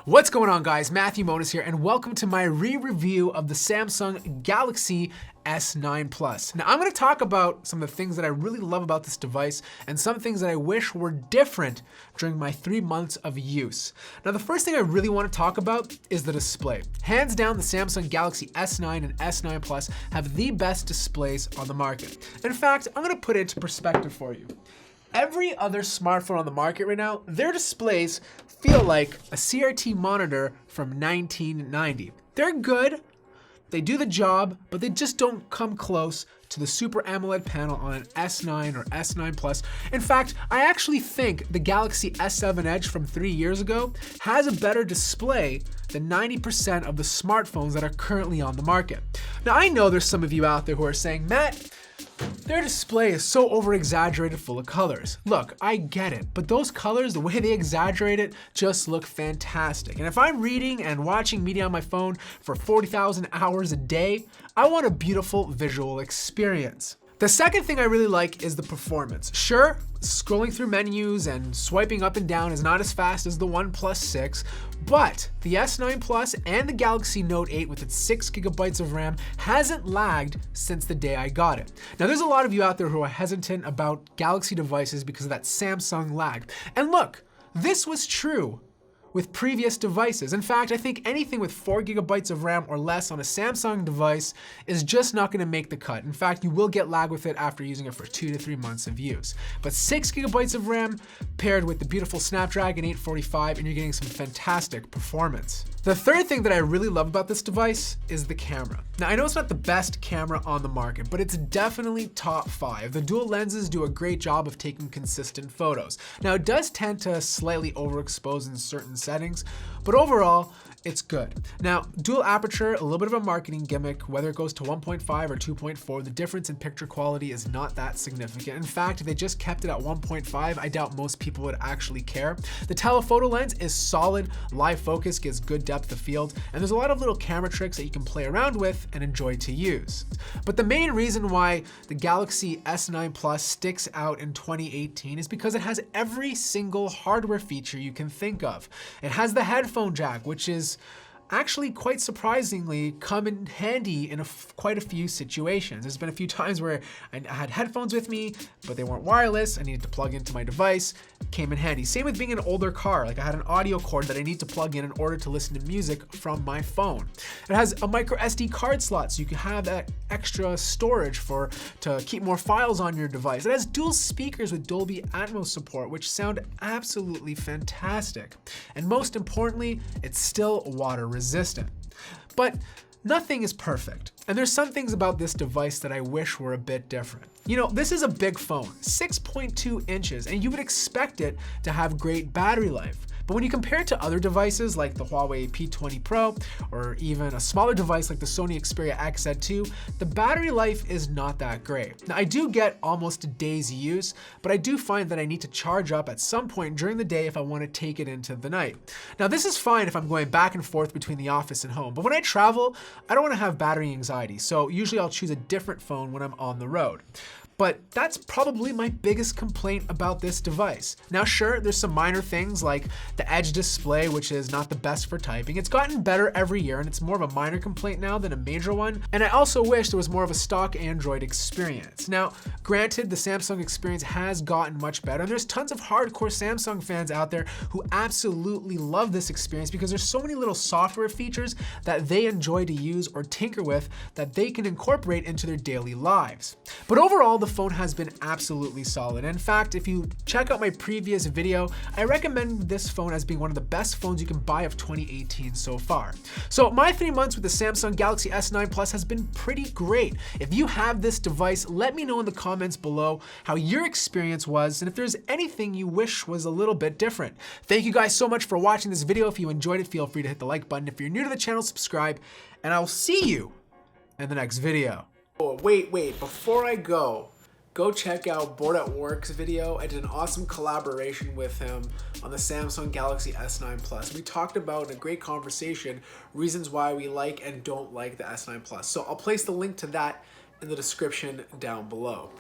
What's going on, guys? Moniz here, and welcome to my re-review of the Samsung Galaxy S9 Plus. Now, I'm going to talk about some of the things that I really love about this device and some things that I wish were different during my 3 months of use. Now, the first thing I really want to talk about is the display. Hands down, the Samsung Galaxy S9 and S9 Plus have the best displays on the market. In fact, I'm going to put it into perspective for you. Every other smartphone on the market right now, their displays feel like a CRT monitor from 1990. They're good, they do the job, but they just don't come close to the Super AMOLED panel on an S9 or S9 Plus. In fact, I actually think the Galaxy S7 Edge from 3 years ago has a better display than 90% of the smartphones that are currently on the market. Now, I know there's some of you out there who are saying, Matt, their display is so over-exaggerated full of colors. Look, I get it, but those colors, the way they exaggerate it, just look fantastic. And if I'm reading and watching media on my phone for 40,000 hours a day, I want a beautiful visual experience. The second thing I really like is the performance. Sure, scrolling through menus and swiping up and down is not as fast as the OnePlus 6, but the S9 Plus and the Galaxy Note 8 with its 6 GB of RAM hasn't lagged since the day I got it. Now, there's a lot of you out there who are hesitant about Galaxy devices because of that Samsung lag. And look, this was true with previous devices. In fact, I think anything with 4 GB of RAM or less on a Samsung device is just not going to make the cut. In fact, you will get lag with it after using it for 2 to 3 months of use. But 6 GB of RAM paired with the beautiful Snapdragon 845, and you're getting some fantastic performance. The third thing that I really love about this device is the camera. Now, I know it's not the best camera on the market, but it's definitely top 5. The dual lenses do a great job of taking consistent photos. Now, it does tend to slightly overexpose in certain settings, but overall, it's good. Now, dual aperture, a little bit of a marketing gimmick. Whether it goes to 1.5 or 2.4, the difference in picture quality is not that significant. In fact, if they just kept it at 1.5, I doubt most people would actually care. The telephoto lens is solid, live focus gives good depth of field, and there's a lot of little camera tricks that you can play around with and enjoy to use. But the main reason why the Galaxy S9 Plus sticks out in 2018 is because it has every single hardware feature you can think of. It has the headphone jack, which is actually quite surprisingly come in handy in quite a few situations. There's been a few times where I had headphones with me, but they weren't wireless. I needed to plug into my device. It came in handy. Same with being an older car. Like I had an audio cord that I need to plug in order to listen to music from my phone. It has a micro SD card slot, so you can have that extra storage to keep more files on your device. It has dual speakers with Dolby Atmos support, which sound absolutely fantastic. And most importantly, it's still water resistant. But nothing is perfect. And there's some things about this device that I wish were a bit different. You know, this is a big phone, 6.2 inches, and you would expect it to have great battery life. But when you compare it to other devices like the Huawei P20 Pro or even a smaller device like the Sony Xperia XZ2, the battery life is not that great. Now, I do get almost a day's use, but I do find that I need to charge up at some point during the day if I want to take it into the night. Now, this is fine if I'm going back and forth between the office and home, but when I travel, I don't want to have battery anxiety, so usually I'll choose a different phone when I'm on the road. But that's probably my biggest complaint about this device. Now, sure, there's some minor things like the Edge display, which is not the best for typing. It's gotten better every year, and it's more of a minor complaint now than a major one. And I also wish there was more of a stock Android experience. Now, granted, the Samsung experience has gotten much better, and there's tons of hardcore Samsung fans out there who absolutely love this experience because there's so many little software features that they enjoy to use or tinker with that they can incorporate into their daily lives. But overall, the phone has been absolutely solid. In fact, if you check out my previous video, I recommend this phone as being one of the best phones you can buy of 2018 so far. So my 3 months with the Samsung Galaxy S9 Plus has been pretty great. If you have this device, let me know in the comments below how your experience was and if there's anything you wish was a little bit different. Thank you guys so much for watching this video. If you enjoyed it, feel free to hit the like button. If you're new to the channel, subscribe, and I'll see you in the next video. Oh, wait, before I go check out Bored at Work's video. I did an awesome collaboration with him on the Samsung Galaxy S9 Plus. We talked about in a great conversation reasons why we like and don't like the S9 Plus. So I'll place the link to that in the description down below.